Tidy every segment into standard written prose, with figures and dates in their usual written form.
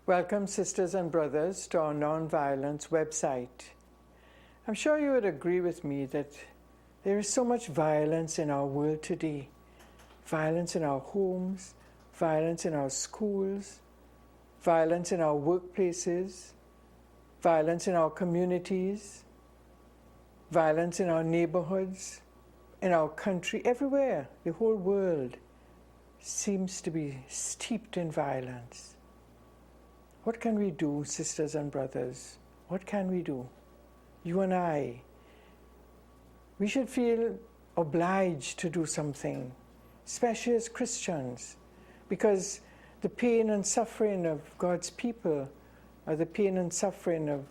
Welcome, sisters and brothers, to our Nonviolence website. I'm sure you would agree with me that there is so much violence in our world today. Violence in our homes, violence in our schools, violence in our workplaces, violence in our communities, violence in our neighborhoods, in our country, everywhere. The whole world seems to be steeped in violence. What can we do, sisters and brothers? What can we do? You and I, we should feel obliged to do something, especially as Christians, because the pain and suffering of God's people are the pain and suffering of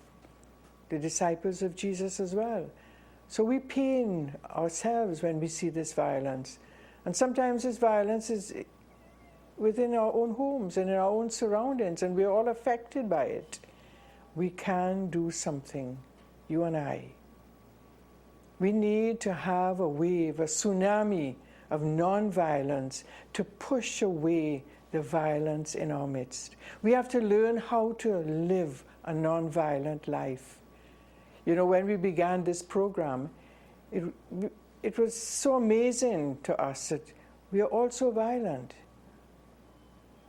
the disciples of Jesus as well. So we pain ourselves when we see this violence. And sometimes this violence is within our own homes and in our own surroundings, and we're all affected by it. We can do something, you and I. We need to have a wave, a tsunami of non-violence to push away the violence in our midst. We have to learn how to live a non-violent life. You know, when we began this program, it was so amazing to us that we are all so violent.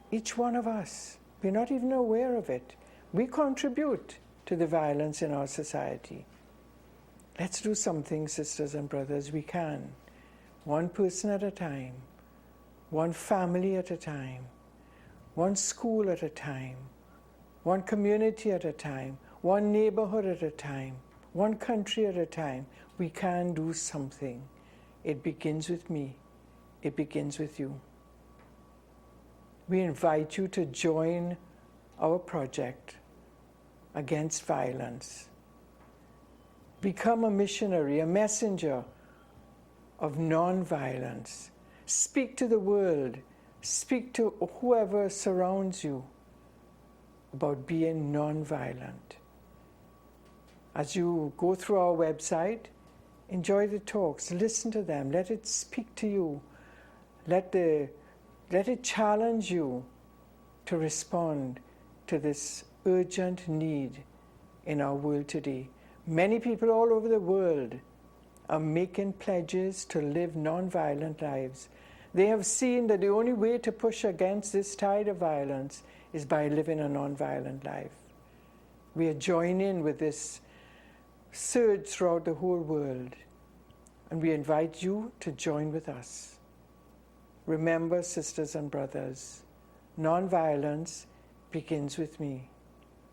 Each one of us, we're not even aware of it. We contribute to the violence in our society. Let's do something, sisters and brothers, we can. One person at a time, one family at a time, one school at a time, one community at a time, one neighborhood at a time, one country at a time. We can do something. It begins with me. It begins with you. We invite you to join our project against violence. Become a missionary, a messenger of non-violence. Speak to the world. Speak to whoever surrounds you about being non-violent. As you go through our website, enjoy the talks, listen to them, let it speak to you. Let it challenge you to respond to this urgent need in our world today. Many people all over the world are making pledges to live non-violent lives. They have seen that the only way to push against this tide of violence is by living a non-violent life. We are joining with this surge throughout the whole world, and we invite you to join with us. Remember, sisters and brothers, non-violence begins with me,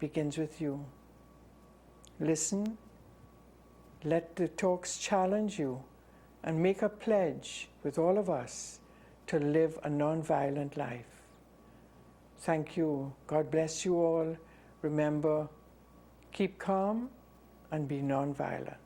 begins with you. Listen, let the talks challenge you, and make a pledge with all of us to live a non-violent life. Thank you. God bless you all. Remember, keep calm and be non-violent.